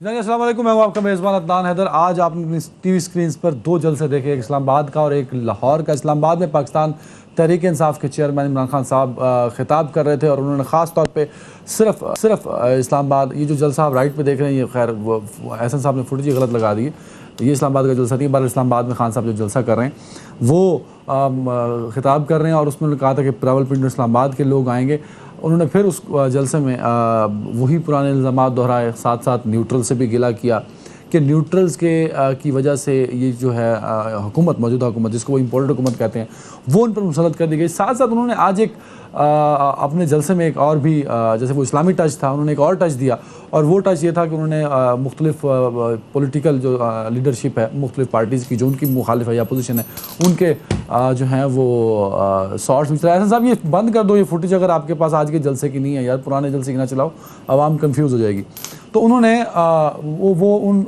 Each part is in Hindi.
अस्सलाम वालेकुम, मैं हूं आपका मेज़बान अदनान हैदर। आज आपने टीवी स्क्रीन पर दो जलसे देखे, एक इस्लामाबाद का और एक लाहौर का। इस्लामाबाद में पाकिस्तान तहरीक इंसाफ के चेयरमैन इमरान खान साहब खिताब कर रहे थे और उन्होंने ख़ास तौर पे सिर्फ इस्लामाबाद, ये जो जलसा आप राइट पे देख रहे हैं, ये खैर एहसन साहब ने फुटेज गलत लगा दी है, ये इस्लामाबाद का जलसा नहीं। बार इस्लामाबाद में खान साहब जो जलसा कर रहे हैं वो खिताब कर रहे हैं और उसमें उन्होंने कहा था कि रावलपिंडी इस्लामाबाद के लोग आएंगे। उन्होंने फिर उस जलसे में वही पुराने इल्ज़ामात दोहराए, साथ साथ न्यूट्रल से भी गिला किया कि न्यूट्रल्स के की वजह से ये जो है हुकूमत, मौजूदा हुकूमत जिसको वो इम्पोर्टेड हुकूमत कहते हैं, वो उन पर मुसलत कर दी गई। साथ साथ उन्होंने आज एक अपने जलसे में एक और भी, जैसे वो इस्लामी टच था, उन्होंने एक और टच दिया और वो टच ये था कि उन्होंने मुख्तलिफ पॉलिटिकल जो लीडरशिप है मुख्तलिफ पार्टीज़ की जो उनकी मुखालिफ है या अपोजिशन है, उनके जो हैं वो शॉर्ट्स भी चलाए। ऐसा साहब ये बंद कर दो, ये फुटेज अगर आपके पास आज के जलसे की नहीं है यार, पुराने जलसे की ना चलाओ, आवाम कंफ्यूज हो जाएगी। तो उन्होंने वो उन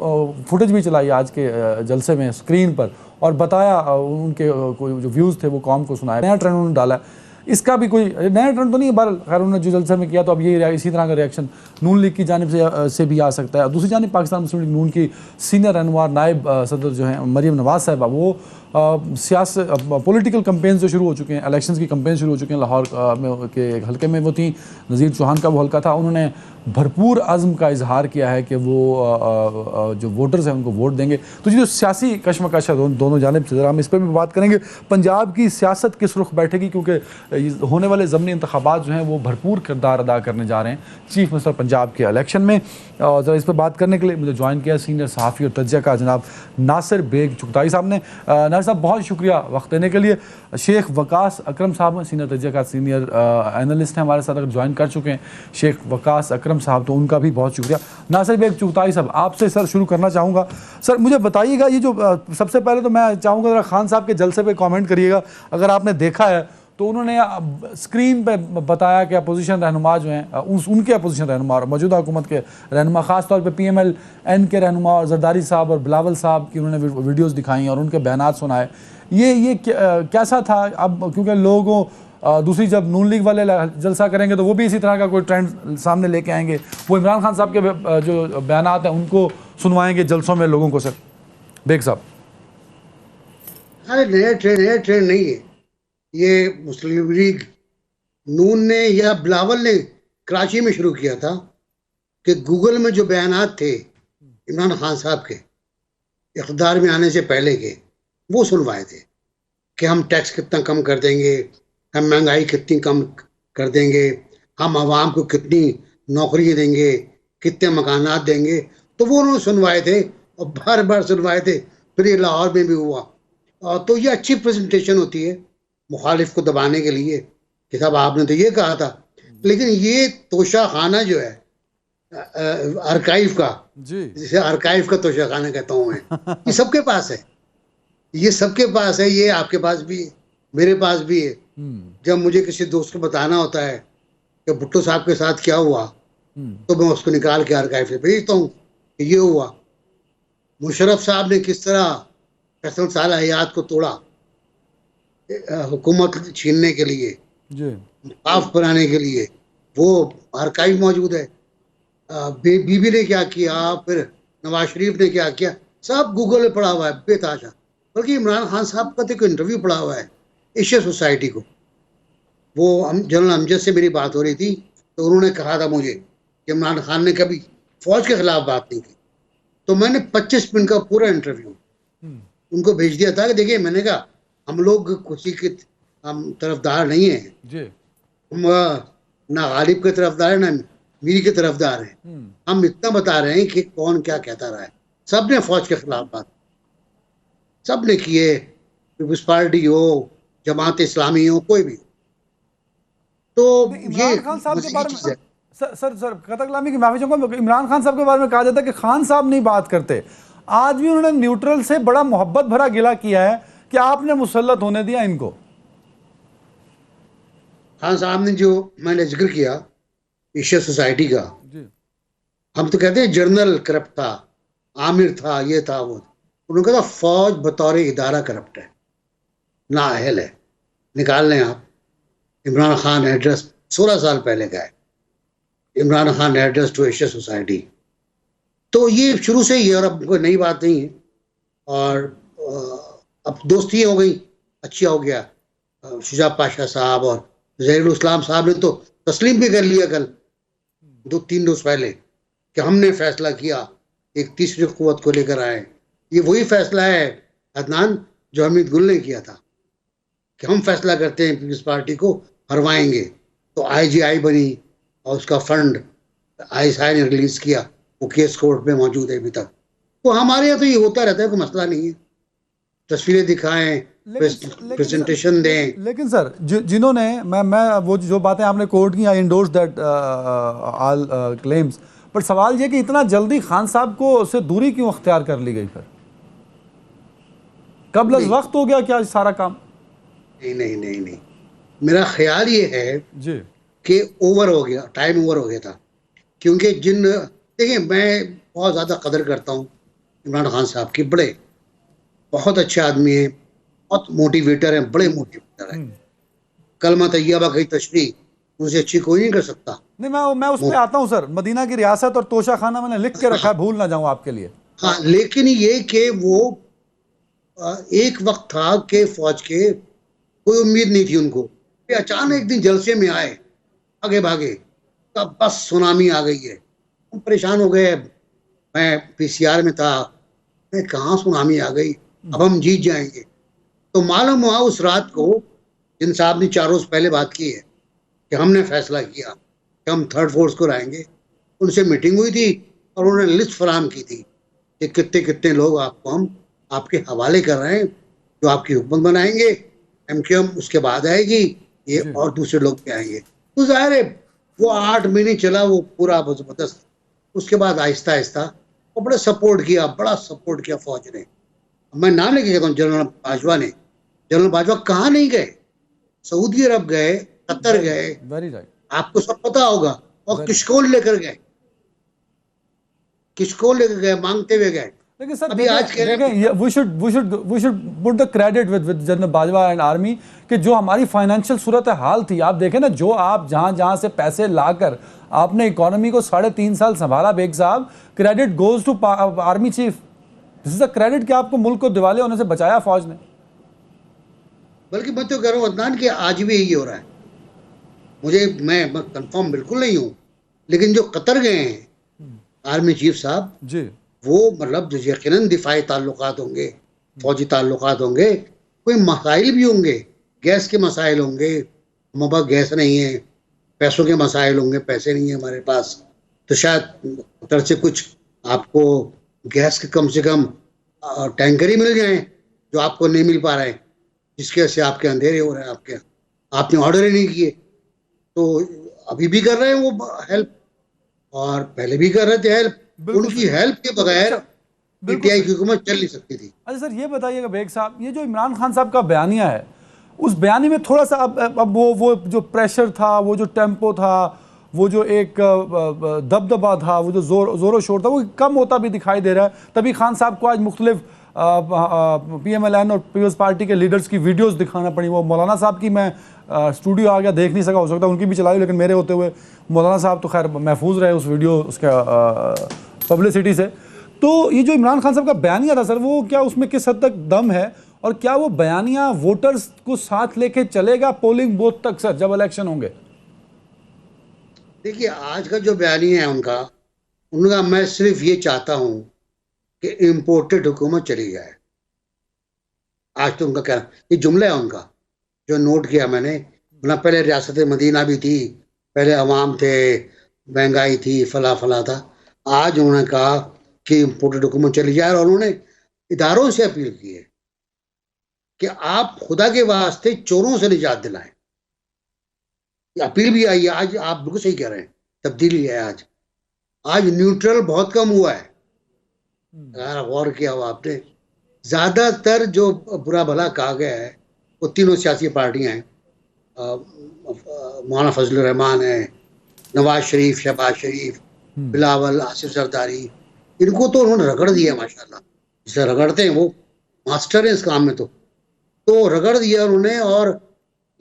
फुटेज भी चलाई आज के जलसे में स्क्रीन पर और बताया, उनके जो व्यूज़ थे वो कौम को सुनाया। नया ट्रेंड उन्होंने डाला है, इसका भी कोई नया ट्रेंड तो नहीं है, बहरहाल खैर उन्होंने जो जलसे में किया तो अब ये इसी तरह का रिएक्शन नून लीग की जानिब से भी आ सकता है। दूसरी जानिब पाकिस्तान मुस्लिम लीग नून की सीनियर रहनुमा नायब सदर जो हैं मरीम नवाज साहिबा, वो सियासत पॉलिटिकल कैंपेन जो शुरू हो चुके हैं, इलेक्शंस की कैंपेन शुरू हो चुके हैं। लाहौर में के एक हल्के में वो थी, नज़ीर चौहान का वो हल्का था। उन्होंने भरपूर अज़्म का इजहार किया है कि वो जो वोटर्स हैं उनको वोट देंगे। तो जो सियासी कशमकश है दोनों जानिब से, ज़रा हम इस पर भी बात करेंगे। पंजाब की सियासत किस रुख बैठेगी, क्योंकि होने वाले ज़मनी इंतखाबात जो हैं वो भरपूर किरदार अदा करने जा रहे हैं चीफ मिनिस्टर पंजाब के इलेक्शन में। ज़रा इस पर बात करने के लिए मुझे ज्वाइन किया सीनियर सहाफ़ी और तज्ज़ियाकार जनाब नासिर बेग चुगताई साहब ने। नासिर साहब बहुत शुक्रिया वक्त देने के लिए। शेख वकास अकरम साहब सीनियर तज्ज़ियाकार सीनियर एनालिस्ट हैं हमारे साथ, अगर ज्वाइन कर चुके हैं शेख वकास अकरम साहब, तो उनका भी बहुत शुक्रिया। नासिर बेग चुगताई साहब, आपसे सर शुरू करना चाहूँगा। सर मुझे बताइएगा, ये जो सबसे पहले तो मैं चाहूँगा ज़रा खान साहब के जलसे पे कमेंट करिएगा, अगर आपने देखा है तो उन्होंने स्क्रीन पे बताया कि अपोजिशन रहनुमा जो हैं उनके अपोजिशन रहनुमा और मौजूदा हुकूमत के रहनुमा, ख़ास तौर पे PMLN के रहनुमा और जरदारी साहब और बिलावल साहब की उन्होंने वीडियोस दिखाई और उनके बयानात सुनाए। ये कैसा था? अब क्योंकि लोगों दूसरी जब नून लीग वाले जलसा करेंगे तो वो भी इसी तरह का कोई ट्रेंड सामने लेके आएंगे, वो इमरान खान साहब के जो बयानात हैं उनको सुनवाएंगे जलसों में लोगों को। सर बेग साहब, नया ट्रेंड नहीं है ये। मुस्लिम लीग नून ने या बिलावल ने कराची में शुरू किया था कि गूगल में जो बयानात थे इमरान खान साहब के इक़्तिदार में आने से पहले के, वो सुनवाए थे कि हम टैक्स कितना कम कर देंगे, हम महंगाई कितनी कम कर देंगे, हम आवाम को कितनी नौकरी देंगे, कितने मकानात देंगे। तो वो उन्होंने सुनवाए थे और बार बार सुनवाए थे। फिर ये लाहौर में भी हुआ। तो ये अच्छी प्रेजेंटेशन होती है मुखालिफ को दबाने के लिए कि साहब आपने तो ये कहा था। लेकिन ये तोशा खाना जो है आर्काइव का, जिसे आर्काइव का तोशा खाना कहता हूँ मैं, ये सबके पास है, ये सबके पास है, ये आपके पास भी है, मेरे पास भी है। जब मुझे किसी दोस्त को बताना होता है कि भुट्टो साहब के साथ क्या हुआ, तो मैं उसको निकाल के आर्काइव से भेजता हूँ कि ये हुआ। मुशर्रफ साहब ने किस तरह फैसल साल हयात को तोड़ा हुकूमत छीनने के लिए, माफ बनाने के लिए, वो आर्काइव मौजूद है। बीबी ने क्या किया, फिर नवाज शरीफ ने क्या किया, सब गूगल में पड़ा हुआ है बेताशा। बल्कि इमरान खान साहब का तो इंटरव्यू पड़ा हुआ है एशिया सोसाइटी को। वो जनरल अमजद से मेरी बात हो रही थी तो उन्होंने कहा था मुझे कि इमरान खान ने कभी फौज के खिलाफ बात नहीं की। तो मैंने 25 मिनट का पूरा इंटरव्यू उनको भेज दिया था कि देखिए, मैंने कहा हम लोग किसी के हम तरफदार नहीं हैं, हम ना गालिब के तरफदार हैं ना मीरी के तरफदार हैं। हम इतना बता रहे हैं कि कौन क्या कहता रहा है। सब ने फौज के खिलाफ बात, सब ने किए, पीपल्स पार्टी हो, जमात इस्लामी हो, कोई भी। तो ये खान साहब के बारे में सर कतकलामी की माफी चाहूंगा, इमरान खान साहब के बारे में कहा जाता है कि खान साहब नहीं बात करते। आज भी उन्होंने न्यूट्रल से बड़ा मोहब्बत भरा गिला किया है कि आपने मुसल्लत होने दिया इनको। खान साहब ने जो मैंने जिक्र किया एशिया सोसाइटी का, हम तो कहते हैं जर्नल करप्ट था, आमिर था, ये था वो। उन्होंने कहा फौज बतौर इदारा करप्ट है, नाअहल है। निकाल लें आप इमरान खान एड्रेस 16 साल पहले का है, Imran Khan address to Asia Society. तो ये शुरू से ही है और अब कोई नई बात नहीं है। और अब दोस्ती हो गई, अच्छा हो गया। शुजा पाशा साहब और जहीरुल इस्लाम साहब ने तो तस्लीम भी कर लिया कल 2-3 रोज पहले कि हमने फैसला किया एक तीसरी कुव्वत को लेकर आए। ये वही फैसला है अदनान जो हमीद गुल ने किया था कि हम फैसला करते हैं पीपल्स पार्टी को हरवाएंगे। तो आईजीआई बनी और उसका फंड आईएसआई ने रिलीज किया, वो केस कोर्ट में मौजूद है अभी तक। तो हमारे यहाँ तो ये होता रहता है, कोई मसला नहीं है। तस्वीरें दिखाएं, प्रेजेंटेशन दें। लेकिन सर जिन्होंने मैं वो जो बातें आपने कोर्ट की, आई इंडोर्स दैट ऑल क्लेम्स, पर सवाल ये कि इतना जल्दी खान साहब को उससे दूरी क्यों अख्तियार कर ली गई? फिर कब वक्त हो गया क्या सारा काम? नहीं नहीं नहीं नहीं, मेरा ख्याल ये है जी कि ओवर हो गया, टाइम ओवर हो गया था। क्योंकि देखिए मैं बहुत ज़्यादा कदर करता हूँ इमरान खान साहब की, बहुत अच्छे आदमी हैं, बहुत मोटिवेटर हैं, बड़े मोटिवेटर हैं। कलमा तैयबा की तशरीह उनसे अच्छी कोई नहीं कर सकता। नहीं, मैं उस पर आता हूँ सर। मदीना की रियासत और तोशा खाना मैंने लिख के रखा है, भूल ना जाऊँ आपके लिए। हाँ, लेकिन ये कि वो एक वक्त था कि फौज के कोई उम्मीद नहीं थी उनको, अचानक एक दिन जलसे में आए भागे भागे, तब बस सुनामी आ गई है। हम परेशान हो गए। मैं पीसीआर में था, मैं कहाँ सुनामी आ गई, अब हम जीत जाएंगे। तो मालूम हुआ उस रात को जिन साहब ने 4 रोज पहले बात की है कि हमने फैसला किया कि हम थर्ड फोर्स को लाएंगे, उनसे मीटिंग हुई थी और उन्होंने लिस्ट फराहम की थी कि कितने कितने लोग आपको हम आपके हवाले कर रहे हैं जो आपकी हुकूमत बनाएंगे। एमक्यूएम उसके बाद आएगी, ये और दूसरे लोग भी आएंगे। तो जाहिर है वो 8 महीने चला वो पूरा जबरदस्त। उसके बाद आहिस्ता आहिस्ता वो बड़ा सपोर्ट किया फौज ने। मैं नाम लेके कहता हूँ, जनरल बाजवा ने। जनरल बाजवा कहाँ नहीं गए, सऊदी अरब गए, कतर गए, वेरी राइट, आपको सब पता होगा। और किशकोल लेकर गए, मांगते हुए गए। लेकिन सर अभी आज देखें, we should put the credit with General Bajwa and army कि जो हमारी फाइनेंशियल सूरत हाल थी, आप देखें ना, जो आप जहां से पैसे लाकर आपने इकोनॉमी को 3.5 साल संभाला, बेग साहब, credit goes to army chief. This is the credit कि आपको मुल्क को दिवाले होने से बचाया फौज ने। बल्कि मैं तो कह रहा हूँ अदनान कि आज भी यही हो रहा है। मैं कंफर्म बिल्कुल नहीं हूँ, लेकिन जो कतर गए हैं आर्मी चीफ साहब जी, वो मतलब यकीनन दिफाई ताल्लुकात होंगे, फौजी ताल्लुकात होंगे, कोई मसाइल भी होंगे, गैस के मसाइल होंगे, हमारे पास गैस नहीं है, पैसों के मसाइल होंगे, पैसे नहीं है हमारे पास, तो शायद कतर से कुछ आपको गैस के कम से कम टैंकर ही मिल जाए जो आपको नहीं मिल पा रहे हैं, जिसकी वजह से आपके अंधेरे हो रहे हैं। आपने ऑर्डर ही नहीं किए। तो अभी भी कर रहे हैं वो हेल्प, और पहले भी कर रहे थे हेल्प। उनकी हेल्प के बगैर पीटीआई की हुकूमत चल नहीं सकती थी। अच्छा सर, ये बताइएगा बेग साहब, ये जो इमरान खान साहब का बयानिया है, उस बयानी में थोड़ा सा अब वो जो प्रेशर था, वो जो टेम्पो था, वो जो एक दबदबा था, वो जो जोरो शोर था, वो कम होता भी दिखाई दे रहा है। तभी खान साहब को आज मुख्तलिफ PMLN और पीपल्स पार्टी के लीडर्स की वीडियोस दिखाना पड़ी। वो मौलाना साहब की मैं स्टूडियो आ गया, देख नहीं सका, हो सकता है उनकी भी चलाई, लेकिन मेरे होते हुए मौलाना साहब तो खैर महफूज रहे उस वीडियो उसका पब्लिसिटी से। तो ये जो इमरान खान साहब का बयानिया था सर, वो क्या उसमें किस हद तक दम है, और क्या वो बयानिया वोटर्स को साथ लेके चलेगा पोलिंग बूथ तक सर जब इलेक्शन होंगे? देखिए आज का जो बयानिया है उनका मैं सिर्फ ये चाहता हूं कि इम्पोर्टेड हुकूमत चली जाए। आज तो उनका कहना, ये जुमला है उनका जो नोट किया मैंने, मतलब पहले रियासत मदीना भी थी, पहले अवाम थे, महंगाई थी, फला फला था। आज उन्होंने कहा कि इम्पोर्टेड हुकूमत चली जाए, और उन्होंने इदारों से अपील की है कि आप खुदा के वास्ते चोरों से निजात दिलाएं। ये अपील भी आई है आज। आप बिल्कुल सही कह रहे हैं, तब्दीली है आज न्यूट्रल बहुत कम हुआ है। अगर गौर किया हो आपने, ज्यादातर जो बुरा भला कहा गया है वो तीनों सियासी पार्टियां हैं। मौलाना फजलुर रहमान है, नवाज शरीफ, शहबाज शरीफ, बिलावल, आसिफ जरदारी, इनको तो उन्होंने रगड़ दिया माशाल्लाह। जिसे रगड़ते हैं वो मास्टर है इस काम में। तो रगड़ दिया उन्होंने, और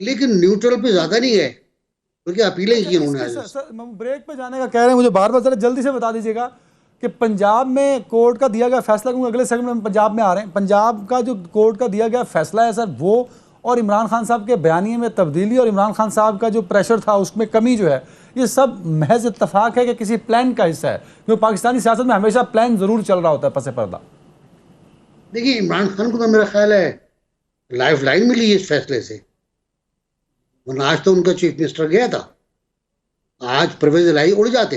लेकिन न्यूट्रल पे ज्यादा नहीं गए, क्योंकि अपीलें की उन्होंने। ब्रेक पे जाने का कह रहे हैं, मुझे बार बार जरा जल्दी से बता दीजिएगा कि पंजाब में कोर्ट का दिया गया फैसला, क्योंकि अगले सेगमेंट में पंजाब में आ रहे हैं, पंजाब का जो कोर्ट का दिया गया फैसला है सर, वो और इमरान खान साहब के बयानिए में तब्दीली और इमरान खान साहब का जो प्रेशर था उसमें कमी जो है, ये सब महज इत्तफाक है कि किसी प्लान का हिस्सा है? क्योंकि पाकिस्तानी सियासत में हमेशा प्लान जरूर चल रहा होता है पसे पर्दा। देखिए, इमरान खान को तो मेरा ख्याल है लाइफ लाइन मिली है इस फैसले से, वरना आज तो उनका चीफ मिनिस्टर गया था, आज परवेज इलाही उड़ जाते।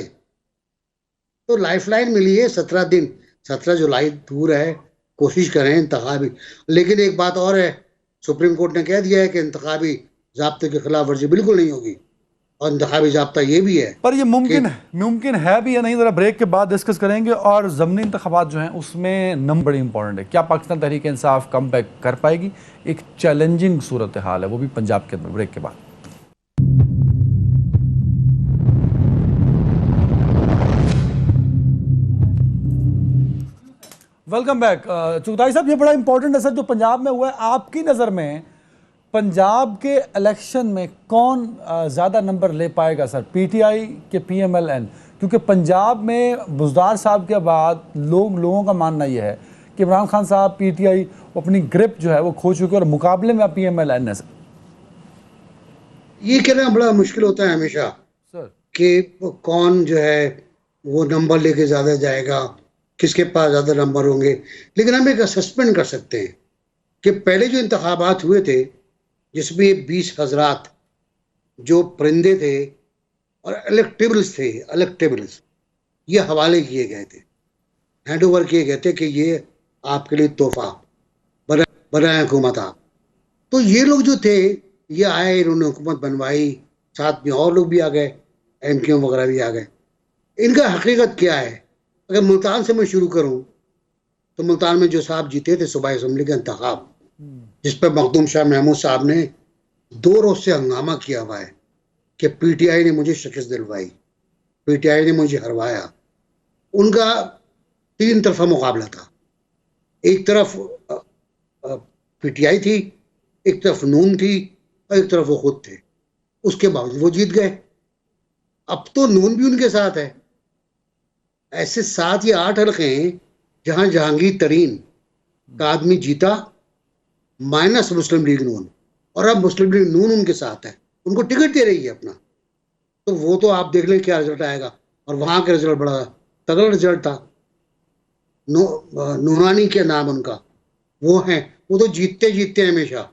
तो लाइफ लाइन मिली है, 17 दिन, 17 जुलाई दूर है, कोशिश करें इंतखाबी। लेकिन एक बात और है, सुप्रीम कोर्ट ने कह दिया है कि इंतखाबी ज़ाब्ते की खिलाफ वर्जी बिल्कुल नहीं होगी, और इंतखाबी ज़ाब्ता ये भी है। पर ये मुमकिन है भी या नहीं, ज़रा ब्रेक के बाद डिस्कस करेंगे। और ज़मनी इंतखाबात जो हैं उसमें नंबर बड़ी इंपॉर्टेंट है, क्या पाकिस्तान तहरीक इंसाफ कम बैक कर पाएगी? एक चैलेंजिंग सूरत हाल है, वो भी पंजाब के अंदर। ब्रेक के बाद वेलकम बैक। चुगताई साहब, ये बड़ा इंपॉर्टेंट है सर जो पंजाब में हुआ है। आपकी नज़र में पंजाब के इलेक्शन में कौन ज़्यादा नंबर ले पाएगा सर, पीटीआई के पीएमएलएन? क्योंकि पंजाब में बुज़दार साहब के बाद लोगों का मानना यह है कि इमरान खान साहब, पीटीआई अपनी ग्रिप जो है वो खो चुके और मुकाबले में पीएमएलएन है सर। ये कहना बड़ा मुश्किल होता है हमेशा सर कि कौन जो है वो नंबर लेके ज़्यादा जाएगा, किसके पास ज़्यादा नंबर होंगे। लेकिन हम एक असेसमेंट कर सकते हैं कि पहले जो इंतखाबात हुए थे, जिसमें 20 हज़रात जो परिंदे थे और इलेक्टेबल्स ये हवाले किए गए थे, हैंड ओवर किए गए थे कि ये आपके लिए तोहफा बनाए हुकूमत आप। तो ये लोग जो थे ये आए, इन्होंने हुकूमत बनवाई, साथ में और लोग भी आ गए, एमक्यूएम वगैरह भी आ गए। इनका हकीकत क्या है? अगर मुल्तान से मैं शुरू करूं तो मुल्तान में जो साहब जीते थे सूबाई असम्बली का इंतखाब, जिस पर मखदूम शाह महमूद साहब ने 2 रोज से हंगामा किया हुआ है कि पीटीआई ने मुझे शिकस्त दिलवाई, पीटीआई ने मुझे हरवाया। उनका 3 तरफा मुकाबला था, एक तरफ पीटीआई थी, एक तरफ नून थी और एक तरफ वो खुद थे। उसके बावजूद वो जीत गए। अब तो नून भी उनके साथ है। ऐसे 7 या 8 हल्के हैं जहां जहांगीर तरीन का आदमी जीता माइनस मुस्लिम लीग नून, और अब मुस्लिम लीग नून उनके साथ है, उनको टिकट दे रही है अपना। तो वो तो आप देख लें क्या रिजल्ट आएगा। और वहां का रिजल्ट बड़ा तगड़ा रिजल्ट था। नूरानी के नाम उनका वो है, वो तो जीतते हमेशा,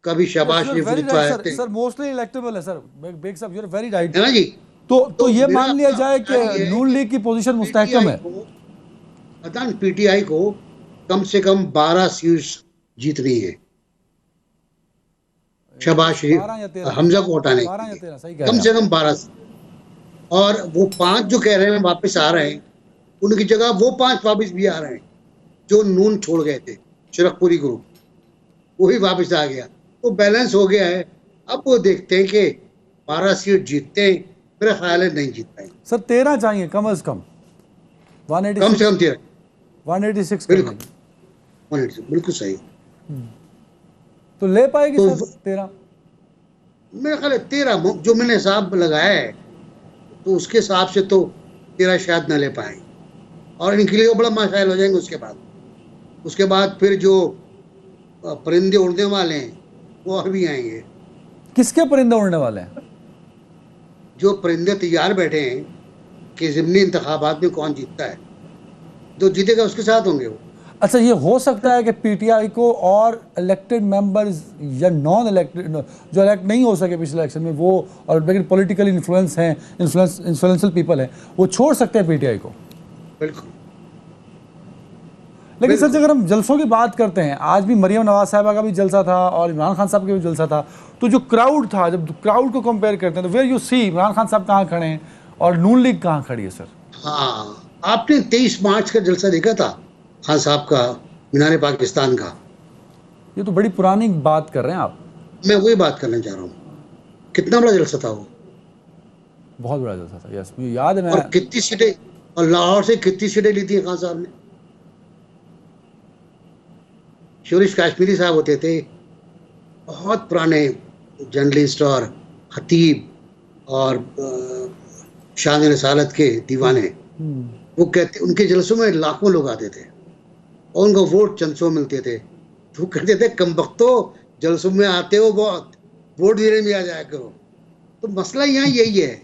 कभी शाबाश सर मोस्टली इलेक्टेबल है सर। बेग साहब, यू आर वेरी राइट, है ना जी। तो ये मान लिया जाए कि नून लीग की पोजीशन मुस्तहकम है। पीटीआई को कम से कम 12 सीट्स जीतनी है, शहबाज शरीफ हमजा को हटाने, कम से कम 12। और वो 5 जो कह रहे हैं वापस आ रहे हैं, उनकी जगह वो 5 वापस भी आ रहे हैं जो नून छोड़ गए थे, शरकपुरी ग्रुप, वो भी वापस आ गया। तो बैलेंस हो गया है। अब वो देखते हैं कि 12 सीट जीतते हैं, मेरा ख्याल है नहीं जीत पाएंगे सर। 13 चाहिए कम से कम, 186, कम से कम 13, 186 बिल्कुल सही। तो ले पाएगी तो सर 13? मेरा ख्याल है 13 जो मैंने हिसाब लगाया है, तो उसके हिसाब से तो 13 शायद न ले पाएंगे, और इनके लिए बड़ा मसाइल हो जाएंगे। उसके बाद फिर जो परिंदे उड़ने वाले हैं वो और भी आएंगे। किसके परिंदे उड़ने वाले हैं? जो परिंदे तैयार बैठे हैं कि ज़िमनी इंतखाबात में कौन जीतता है, जो जीतेगा उसके साथ होंगे वो। अच्छा, ये हो सकता है कि पीटीआई को और इलेक्टेड मेंबर्स या नॉन इलेक्टेड जो इलेक्ट नहीं हो सके पिछले इलेक्शन में, वो और लेकिन पॉलिटिकल इन्फ्लुएंस हैं, इन्फ्लुएंशियल पीपल हैं, वो छोड़ सकते हैं पीटीआई को। बिल्कुल। लेकिन सर अगर हम जलसों की बात करते हैं, आज भी मरियम नवाज साहिबा का भी जलसा था और इमरान खान साहब का भी जलसा था, तो जो क्राउड था, जब क्राउड को कंपेयर करते हैं तो where you see Imran Khan साहब कहाँ खड़े हैं और नून लीग कहाँ खड़ी है सर? हाँ, आपने 23 मार्च का जलसा देखा था खान साहब का, मीनार पाकिस्तान का? ये तो बड़ी पुरानी बात कर रहे हैं आप। मैं वही बात करना चाह रहा हूँ, कितना बड़ा जलसा था वो, बहुत बड़ा जलसा था। यस, मुझे याद है। और कितनी सीटें, और लाहौर से कितनी सीटें ली थी खान साहब ने। शोरिश काश्मीरी साहब होते थे, बहुत पुराने जर्नलिस्ट और खतीब और शान रसालत के दीवाने। वो कहते उनके जलसों में लाखों लोग आते थे और उनको वोट चंद सौ मिलते थे। तो वो कहते थे कम वक्तो जलसों में आते हो बहुत, वोट देने भी आ जाया करो। तो मसला यहाँ यही है,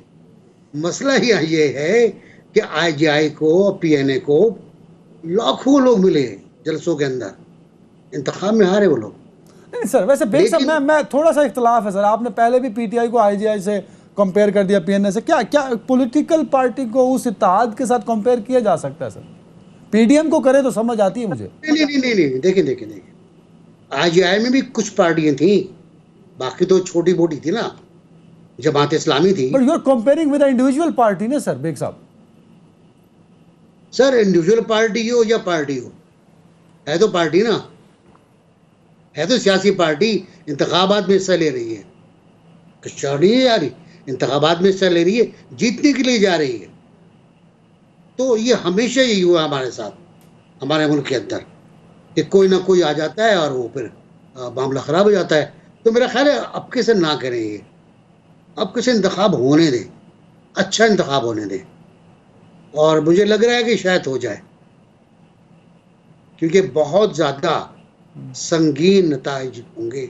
मसला यहाँ ये है कि IGI को, PNA को लाखों लोग मिले जलसों के अंदर, इंतखाब में हारे वो लोग। नहीं सर, वैसे बेग साहब लेकिन मैं थोड़ा सा इख्तलाफ है सर। आपने पहले भी PTI को IGI से कंपेयर कर दिया, PNA से। क्या क्या पॉलिटिकल पार्टी को उस इत्तेहाद के साथ कंपेयर किया जा सकता है सर? PDM को करे तो समझ आती है मुझे। नहीं, देखिए IGI में भी कुछ पार्टियां थी, बाकी तो छोटी मोटी थी ना, जमात इस्लामी थी। But you are comparing with individual party ना सर बेग साहब। सर इंडिविजुअल पार्टी हो या पार्टी हो, है तो पार्टी ना, है तो सियासी पार्टी, इंतखाबात में हिस्सा ले रही है, नहीं जा रही, इंतखाबात में हिस्सा ले रही है, जीतने के लिए जा रही है। तो ये हमेशा यही हुआ हमारे साथ, हमारे मुल्क के अंदर, कि कोई ना कोई आ जाता है और वो फिर मामला ख़राब हो जाता है। तो मेरा ख्याल है अब कैसे ना करें ये, अब कैसे इंतखाब होने दें, अच्छा इंतखाब होने दें, और मुझे लग रहा है कि शायद हो जाए, क्योंकि बहुत ज़्यादा संगीन नताइज होंगे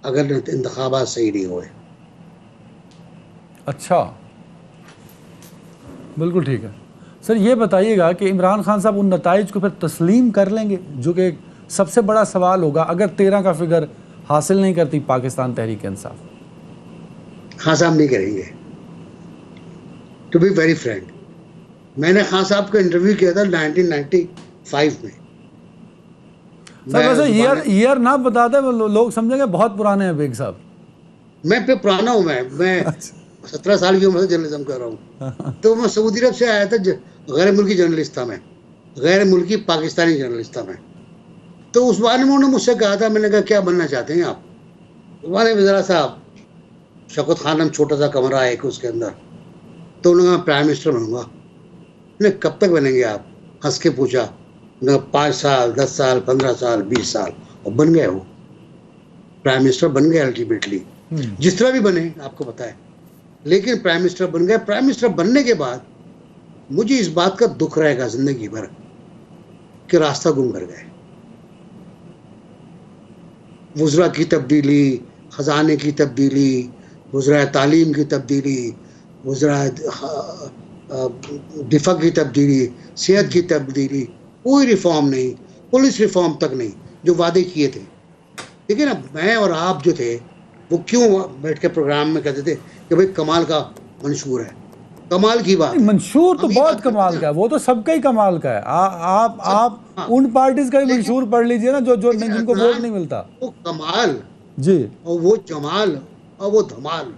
अगर इंतखाबात सही नहीं हुए। अच्छा, बिल्कुल ठीक है सर। ये बताइएगा कि इमरान खान साहब उन नताइज को फिर तस्लीम कर लेंगे, जो कि सबसे बड़ा सवाल होगा अगर 13 का फिगर हासिल नहीं करती पाकिस्तान तहरीक इंसाफ? खान साहब नहीं करेंगे, टू बी वेरी फ्रैंक। मैंने खान साहब का इंटरव्यू किया था 1995 में। सर वैसे ईयर ना बताते लोग समझेंगे बहुत पुराने हैं बेग साहब। मैं फिर पुराना हूँ, मैं 17 साल की उम्र से जर्नलिज्म कर रहा हूँ। तो मैं सऊदी अरब से आया था, गैर मुल्की जर्नलिस्ट था मैं, गैर मुल्की पाकिस्तानी जर्नलिस्ट था मैं। तो उस बारे में उन्होंने मुझसे कहा था, मैंने कहा क्या बनना चाहते हैं आप? उस बारे में ज़रा सा शौकत खानम, छोटा सा कमरा है एक उसके अंदर। तो उन्होंने कहा प्राइम मिनिस्टर बनूंगा। मैंने कब तक बनेंगे आप? हंस के पूछा। 5 साल, 10 साल, 15 साल, 20 साल, और बन गए वो प्राइम मिनिस्टर बन गए अल्टीमेटली, जिस तरह भी बने आपको पता है, लेकिन प्राइम मिनिस्टर बन गए। प्राइम मिनिस्टर बनने के बाद मुझे इस बात का दुख रहेगा जिंदगी भर कि रास्ता गुम कर गए। वज़रा की तब्दीली, खजाने की तब्दीली, वज़रा तालीम की तब्दीली, वज़रा दिफा की तब्दीली, सेहत की तब्दीली, कोई रिफॉर्म नहीं, पुलिस रिफॉर्म तक नहीं, जो वादे किए थे। लेकिन अब मैं और आप जो थे वो क्यों बैठ के प्रोग्राम में कहते थे कि भाई कमाल का मंशूर है, कमाल की बात। मंशूर तो बहुत कमाल का है, वो तो सबका ही कमाल का है। आप उन पार्टीज का ही मंशूर पढ़ लीजिए ना जो जिनको वोट नहीं मिलता। वो कमाल जी और वो जमाल और वो धमाल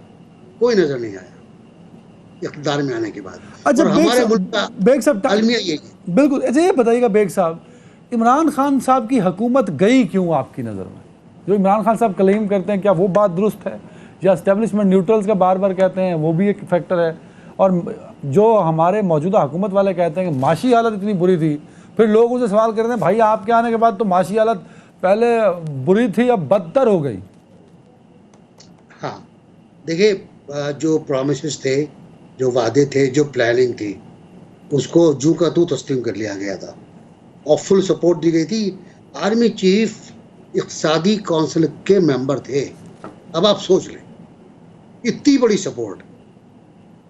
कोई नजर नहीं आया इक़्तिदार में आने के बाद। अच्छा हमारे मुल्क का बेग साहब अलमिया यही है। बिल्कुल। अच्छा ये बताइएगा बेग साहब, इमरान खान साहब की हुकूमत गई क्यों आपकी नज़र में? जो इमरान खान साहब क्लेम करते हैं, क्या वो बात दुरुस्त है, या एस्टेब्लिशमेंट न्यूट्रल्स का बार बार कहते हैं वो भी एक फैक्टर है, और जो हमारे मौजूदा हुकूमत वाले कहते हैं कि माशी हालत इतनी बुरी थी, फिर लोग उनसे सवाल करते हैं भाई आपके आने के बाद तो माशी हालत पहले बुरी थी अब बदतर हो गई। हाँ देखिए, जो प्रॉमिसेस थे, जो वादे थे, जो प्लानिंग थी, उसको जू का तू तस्लीम कर लिया गया था और फुल सपोर्ट दी गई थी। आर्मी चीफ इक़्तिसादी काउंसिल के मेंबर थे। अब आप सोच लें, इतनी बड़ी सपोर्ट,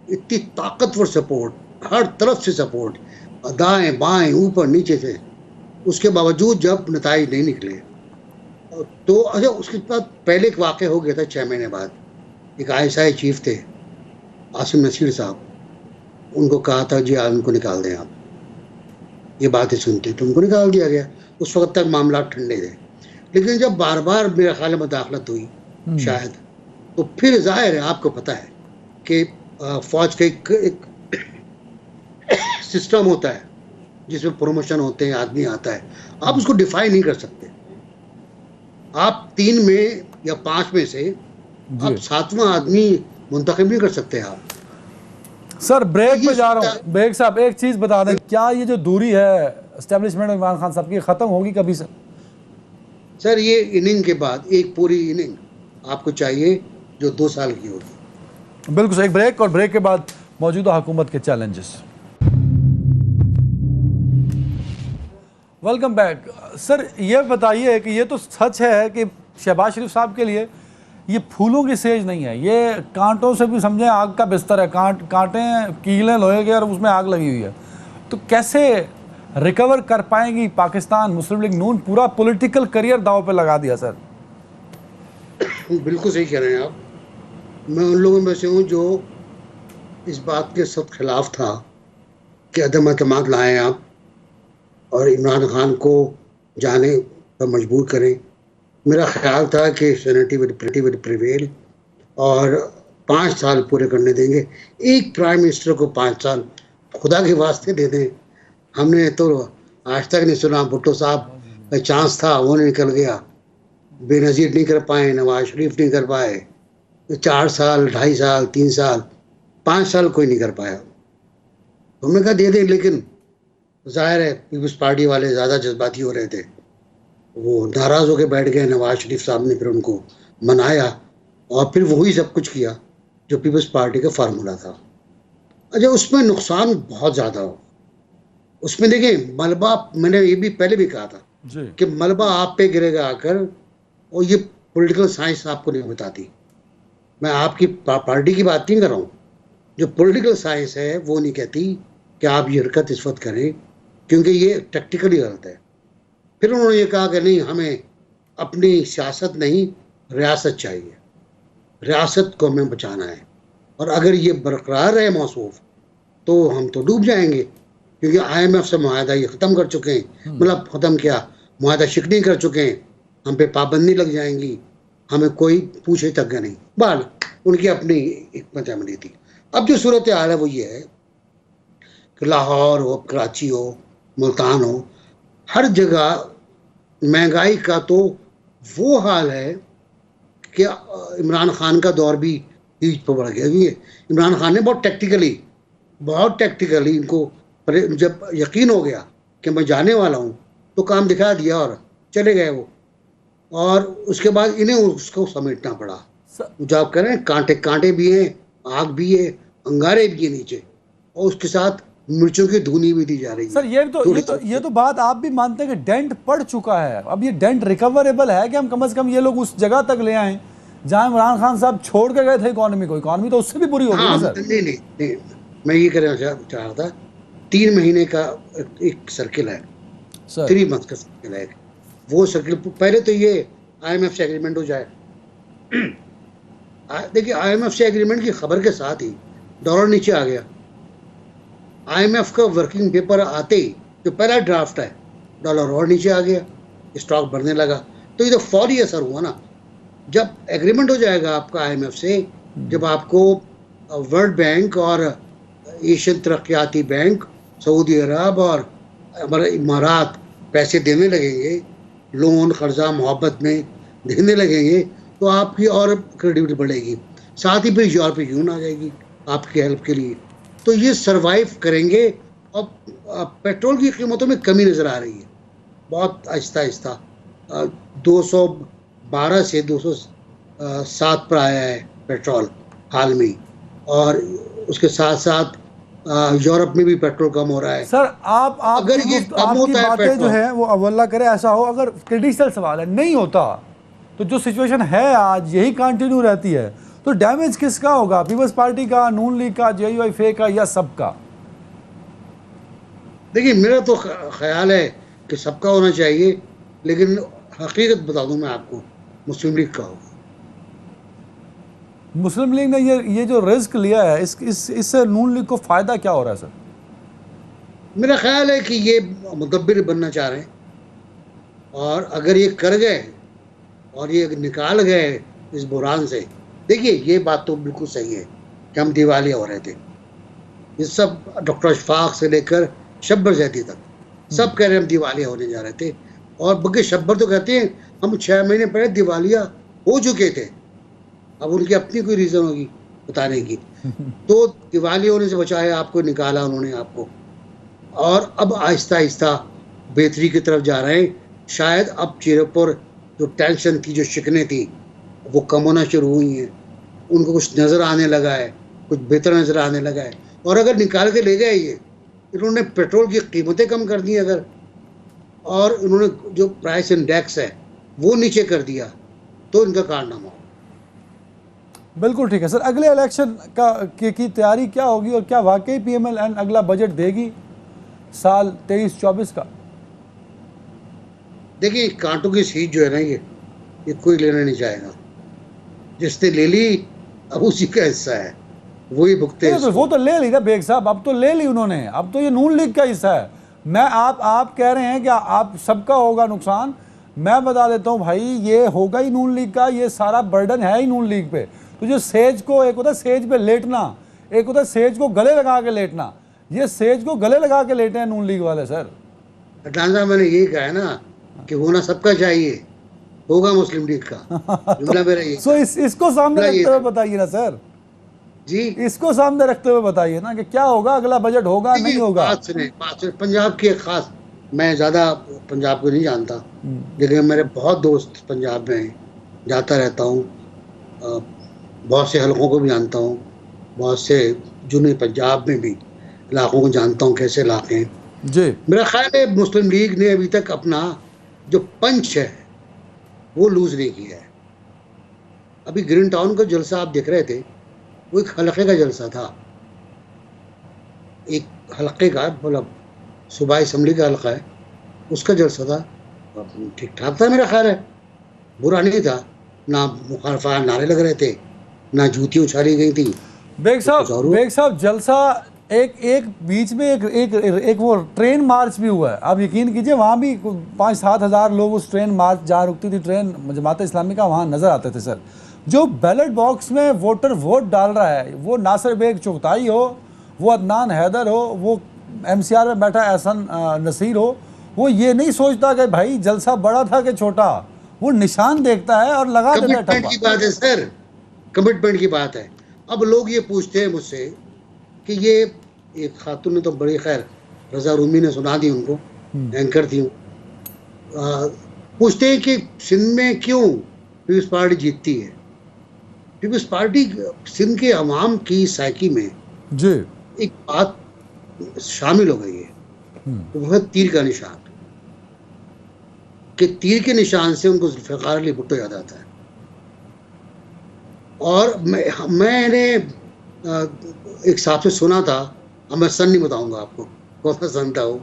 इतनी ताकतवर सपोर्ट, हर तरफ से सपोर्ट, दाएं बाएं ऊपर नीचे से, उसके बावजूद जब नताइज नहीं निकले तो अच्छा उसके बाद पहले एक वाक़या हो गया था 6 महीने बाद। एक ISI चीफ थे आसिम नसीर साहब, उनको कहा था जी उनको निकाल दें आप, ये बातें सुनते तो उनको निकाल दिया गया। उस वक्त तक मामला ठंडे थे, लेकिन जब बार बार मेरे ख्याल में मुदाखलत हुई शायद, तो फिर जाहिर है आपको पता है कि फौज का एक सिस्टम होता है जिसमें प्रमोशन होते हैं, आदमी आता है, आप उसको डिफाइन नहीं कर सकते। आप 3 में या 5 में से आप 7वां आदमी मुंतखब नहीं कर सकते आप। सर ब्रेक पे जा रहा हूँ बेग साहब, एक चीज़ बता दें, क्या ये जो दूरी है एस्टेब्लिशमेंट में इमरान खान साहब की ख़त्म होगी कभी से? सर ये इनिंग के बाद एक पूरी इनिंग आपको चाहिए जो 2 साल की होगी। बिल्कुल। एक ब्रेक, और ब्रेक के बाद मौजूदा हुकूमत के चैलेंजेस। Welcome back sir. ये बताइए कि ये तो सच है कि शहबाज शरीफ साहब के लिए ये फूलों की सेज नहीं है, ये कांटों से भी समझें आग का बिस्तर है। कांटे कीलें लोहे के और उसमें आग लगी हुई है। तो कैसे रिकवर कर पाएगी पाकिस्तान मुस्लिम लीग नून? पूरा पॉलिटिकल करियर दांव पे लगा दिया सर। बिल्कुल सही कह रहे हैं आप। मैं उन लोगों में से हूँ जो इस बात के सब खिलाफ था कि अदम एतमाद लाएं आप और इमरान खान को जाने पर मजबूर करें। मेरा ख्याल था कि सेनेटी विल प्रिवेल और 5 साल पूरे करने देंगे। एक प्राइम मिनिस्टर को 5 साल खुदा के वास्ते दे दें। हमने तो आज तक नहीं सुना, भुट्टो साहब का चांस था, वो निकल गया। बेनज़ीर नहीं कर पाए, नवाज शरीफ नहीं कर पाए। 4 साल, 2.5 साल, 3 साल, 5 साल कोई नहीं कर पाया। हमने कहा दे दें, लेकिन जाहिर है पीपल्स पार्टी वाले ज़्यादा जज्बाती हो रहे थे। वो नाराज़ होकर बैठ गए। नवाज शरीफ साहब ने फिर उनको मनाया और फिर वही सब कुछ किया जो पीपल्स पार्टी का फार्मूला था। अच्छा, उसमें नुकसान बहुत ज़्यादा हो। उसमें देखिए मलबा, मैंने ये भी पहले भी कहा था कि मलबा आप पे गिरेगा आकर, और ये पॉलिटिकल साइंस आपको नहीं बताती। मैं आपकी पार्टी की बात नहीं कर रहा हूँ। जो पॉलिटिकल साइंस है वो नहीं कहती कि आप ये हरकत इस वक्त करें, क्योंकि ये टैक्टिकली गलत है। फिर उन्होंने ये कहा कि नहीं, हमें अपनी सियासत नहीं रियासत चाहिए, रियासत को हमें बचाना है, और अगर ये बरकरार रहे मौसूफ तो हम तो डूब जाएंगे, क्योंकि IMF से मुआहदा ये ख़त्म कर चुके हैं। मतलब ख़त्म क्या, मुआहदा शिकनी कर चुके हैं। हम पे पाबंदी लग जाएंगी, हमें कोई पूछे तक नहीं। बहरहाल उनकी अपनी हिकमत अमली थी। अब जो सूरत हाल है वो ये है कि लाहौर हो, कराची हो, मुल्तान हो, हर जगह महंगाई का तो वो हाल है कि इमरान खान का दौर भी हीज पर बढ़ गया। क्योंकि इमरान खान ने बहुत टैक्टिकली इनको जब यकीन हो गया कि मैं जाने वाला हूँ तो काम दिखा दिया और चले गए वो, और उसके बाद इन्हें उसको समेटना पड़ा। जो आप कह रहे हैं, कांटे भी हैं, आग भी है, अंगारे भी है नीचे, और उसके साथ मिर्चों की धुनी भी दी जा रही है। सर ये तो बात आप भी मानते हैं कि डेंट पड़ चुका है। अब ये डेंट रिकवरेबल है कि हम कम से कम ये लोग उस जगह तक ले आए जहां इमरान खान साहब छोड़ के गए थे इकोनॉमी को? इकोनॉमी तो उससे भी बुरी होगी ना सर। नहीं, मैं ये कहना चाह रहा था, 3 महीने का एक सर्किल है, 3 मंथ का सर्किल है। वो सर्किल पहले तो ये IMF से एग्रीमेंट हो जाए। देखिए, IMF से एग्रीमेंट की खबर के साथ ही डॉलर नीचे आ गया। IMF का वर्किंग पेपर आते ही जो पहला ड्राफ्ट है, डॉलर और नीचे आ गया, स्टॉक बढ़ने लगा। तो ये तो फौरी असर हुआ ना। जब एग्रीमेंट हो जाएगा आपका IMF से, जब आपको वर्ल्ड बैंक और एशियन तरक्याती बैंक, सऊदी अरब और हमारे इमारात पैसे देने लगेंगे, लोन कर्जा मोहब्बत में देने लगेंगे, तो आपकी और क्रेडिबिलिटी बढ़ेगी। साथ ही फिर यूरोपीय यूनियन आ जाएगी आपकी हेल्प के लिए। तो ये सरवाइव करेंगे। और पेट्रोल की कीमतों में कमी नज़र आ रही है, बहुत आहिस्ता आहिस्ता 212 से 207 पर आया है पेट्रोल हाल में, और उसके साथ साथ यूरोप में भी पेट्रोल कम हो रहा है। सर अगर ये कम होता है, बातें जो है वो अल्लाह करे ऐसा हो। अगर ट्रेडिशनल सवाल है, नहीं होता तो जो सिचुएशन है आज यही कंटिन्यू रहती है, तो डैमेज किसका होगा? पीपल्स पार्टी का, नून लीग का, JUIF का, या सबका? देखिए, मेरा तो ख्याल है कि सबका होना चाहिए, लेकिन हकीकत बता दूं मैं आपको, मुस्लिम लीग का होगा। मुस्लिम लीग ने ये जो रिस्क लिया है, इससे नून लीग को फायदा क्या हो रहा है सर? मेरा ख्याल है कि ये मुदब्बिर बनना चाह रहे हैं, और अगर ये कर गए और ये निकाल गए इस बुरान से। देखिए, ये बात तो बिल्कुल सही है कि हम दिवालिया हो रहे थे। ये सब डॉक्टर अशफाक से लेकर शब्बर जैदी तक सब कह रहे हैं हम दिवालिया होने जा रहे थे, और बल्कि शब्बर तो कहते हैं हम 6 महीने पहले दिवालिया हो चुके थे। अब उनकी अपनी कोई रीज़न होगी बताने की। तो दिवालिया होने से बचाया आपको, निकाला उन्होंने आपको, और अब आहिस्ता आहिस्ता बेहतरी की तरफ जा रहे हैं। शायद अब चेहरे पर जो टेंशन थी, जो शिकने थी, वो कम होना शुरू हुई हैं। उनको कुछ नज़र आने लगा है, कुछ बेहतर नज़र आने लगा है। और अगर निकाल के ले गए ये, इन्होंने पेट्रोल की कीमतें कम कर दी अगर, और उन्होंने जो प्राइस इंडेक्स है वो नीचे कर दिया, तो इनका कारनामा हो। बिल्कुल ठीक है सर। अगले इलेक्शन की तैयारी क्या होगी और क्या वाकई पीएमएलएन अगला बजट देगी साल 23-24 का? देखिए, कांटों की सीट जो है ना, ये कोई लेना नहीं चाहेगा। जिसने ले ली अब उसी का हिस्सा है, वही भुगते तो वो तो ले ली ना बेग साहब, अब तो ले ली उन्होंने, अब तो ये नून लीग का हिस्सा है। आप कह रहे हैं कि आप सबका होगा नुकसान, मैं बता देता हूँ भाई, ये होगा ही नून लीग का, ये सारा बर्डन है ही नून लीग पे। तो जो सेज को, एक होता है सेज पे लेटना, एक होता है सेज को गले लगा के लेटना, ये सेज को गले लगा के लेटे हैं नून लीग वाले सर। अडनान साहब, मैंने यही कहा है ना कि होना सबका चाहिए, होगा मुस्लिम लीग का जुमला मेरा ये। सो इसको सामने रखते हुए बताइए ना सर जी, इसको सामने रखते हुए बताइए ना कि क्या होगा, अगला बजट होगा नहीं होगा। बात सुने पंजाब की एक खास, मैं ज़्यादा पंजाब को नहीं जानता, लेकिन मेरे बहुत दोस्त पंजाब में हैं, जाता रहता हूँ, बहुत से हलकों को भी जानता हूँ, बहुत से जुनूनी पंजाब में भी इलाकों को जानता हूँ, कैसे इलाके हैं जी। मेरा ख्याल है मुस्लिम लीग ने अभी तक अपना जो पंच है वो लूज नहीं किया है। अभी ग्रीन टाउन का जलसा आप देख रहे थे, वो एक हलके का जलसा था, एक हलके का, मतलब सूबाई असम्बली का हलका है, उसका जलसा था, ठीक ठाक था मेरा ख्याल है, बुरा नहीं था, ना मुखालफा नारे लग रहे थे, ना जूती उछाली गई थी। बेग साहब जलसा एक बीच में एक वो ट्रेन मार्च भी हुआ है। आप यकीन कीजिए, वहाँ भी 5-7 हज़ार लोग उस ट्रेन मार्च, जहाँ रुकती थी ट्रेन जमात इस्लामी का, वहाँ नज़र आते थे सर। जो बैलेट बॉक्स में वोटर वोट डाल रहा है, वो नासिर बेग चुगताई हो, वो अदनान हैदर हो, वो MCR में बैठा एहसन नसीर हो, वो ये नहीं सोचता कि भाई जलसा बड़ा था कि छोटा, वो निशान देखता है और लगा देता है। कमिटमेंट की बात है सर, कमिटमेंट की बात है। अब लोग ये पूछते हैं मुझसे कि ये एक खातून ने तो बड़ी, खैर रजा रूमी ने सुना दी उनको, एंकर थी, पूछते हैं कि सिंध में क्यों पीपल्स पार्टी जीतती है। पीपल्स पार्टी सिंध के अवाम की साइकी में जी एक बात शामिल हो गई है, वो है तीर का निशान, कि तीर के निशान से उनको जुल्फ़िकार अली भुट्टो याद आता है। और मैंने एक साहब से सुना था, अब मैं सन नहीं बताऊंगा आपको कौन सा सन था वो,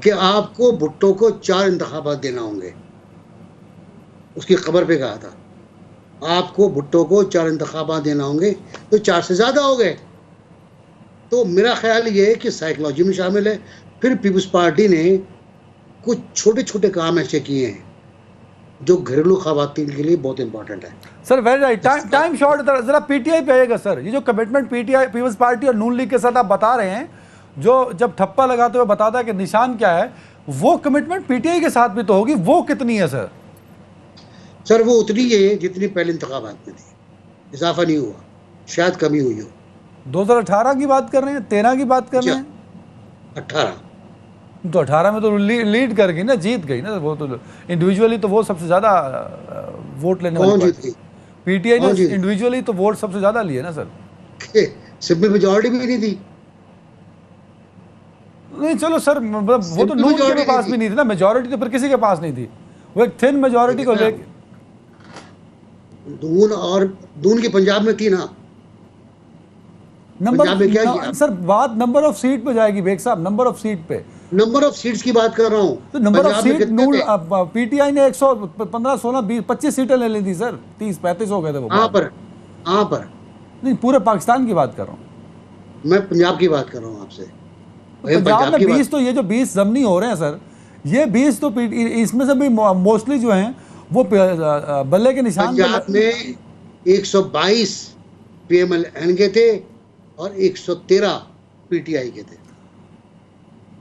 कि आपको भुट्टो को 4 इंतखाबात देना होंगे, उसकी खबर पे कहा था, आपको भुट्टो को 4 इंतखाबात देना होंगे, तो 4 से ज़्यादा हो गए। तो मेरा ख्याल ये है कि साइकोलॉजी में शामिल है। फिर पीपल्स पार्टी ने कुछ छोटे छोटे काम ऐसे किए हैं जो घरेलू खवातीन के लिए बहुत इंपॉर्टेंट है। Sir very right, time short, जरा पीटीआई पे आएगा सर। ये जो कमिटमेंट पीटीआई, पीपल्स पार्टी और नून लीग के साथ आप बता रहे हैं, जो जब ठप्पा लगाते हुए बताता है कि निशान क्या है, वो कमिटमेंट पीटीआई के साथ भी तो होगी, वो कितनी है सर? सर वो उतनी है जितनी पहले इंतखाबात में थी, इजाफा नहीं हुआ, शायद कमी हुई हो। 2018 की बात कर रहे हैं, 13 की बात कर रहे हैं? 18 तो 18 में तो लीड कर गई ना, जीत गई ना वो तो। इंडिविजुअली तो वो सबसे ज्यादा वोट लेने वाली पार्टी पीटीआई ने, इंडिविजुअली तो वोट सबसे ज्यादा लिए ना सर। सिंपल मेजॉरिटी भी नहीं थी। नहीं चलो सर, वो तो नून के पास भी नहीं थी ना मेजॉरिटी, तो फिर किसी के पास नहीं थी, वो एक थिन मेजॉरिटी को लेके। दून की पंजाब में थी ना। पंजाब में क्या किया सर? बात नंबर ऑफ सीट पे जाएगी बेग साहब, नंबर ऑफ सीट पे, नंबर ऑफ सीट्स की बात कर रहा हूँ। तो नंबर ऑफ सीट पीटीआई ने 115, 16, 20, 25 सीटें ले ली थी सर, 30-35 हो गए थे वो। कहाँ पर? नहीं, पूरे पाकिस्तान की बात कर रहा हूँ मैं, पंजाब की बात कर रहा हूँ आपसे। पंजाब में 20, तो ये जो 20 जमनी हो रहे हैं सर, ये 20 तो इसमें से भी मोस्टली जो हैं वो बल्ले के निशान। पंजाब में 122 पीएमएलएन के थे और 113 पीटीआई के थे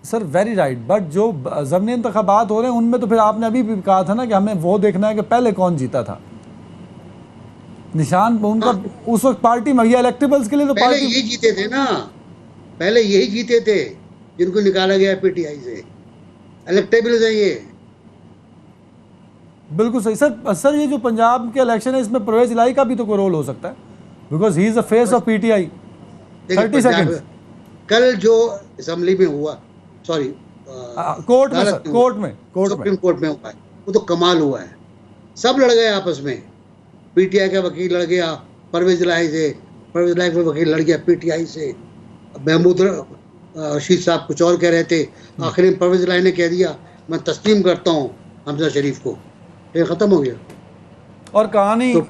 सर। वेरी राइट, बट जो ज़मनी इंतखाबात हो रहे हैं उनमें तो फिर आपने अभी भी कहा था ना कि हमें वो देखना है कि पहले कौन जीता था, निशान उनका। उस वक्त पार्टी में ये इलेक्टेबल्स के लिए तो पहले यही जीते थे ना, पहले यही जीते थे जिनको निकाला गया पीटीआई से, इलेक्टेबल्स है ये। बिल्कुल सही सर। ये जो पंजाब के इलेक्शन है, इसमें परवेज इलाही का भी तो कोई रोल हो सकता है, because he is the face of PTI. 30 second. कल जो असेंबली में हुआ, सॉरी कोर्ट में अदालत सर, में कोर्ट में सुप्रीम कोर्ट में हुआ है, वो तो कमाल हुआ है। सब लड़ गए आपस में, पीटीआई का वकील लड़ गया परवेज लाई से, परवेज लाई का वकील लड़ गया पीटीआई से, महमूद रशीद साहब कुछ और कह रहे थे, आखिर में परवेज लाई ने कह दिया मैं तस्लीम करता हूँ हमजा शरीफ को, ये खत्म हो गया। और कहानी तो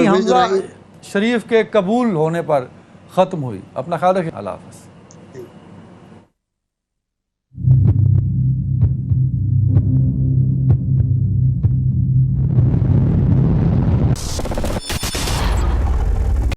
हमजा शरीफ के कबूल होने पर ख़त्म हुई। अपना ख्याल रखिए, अल्लाह हाफ़िज़।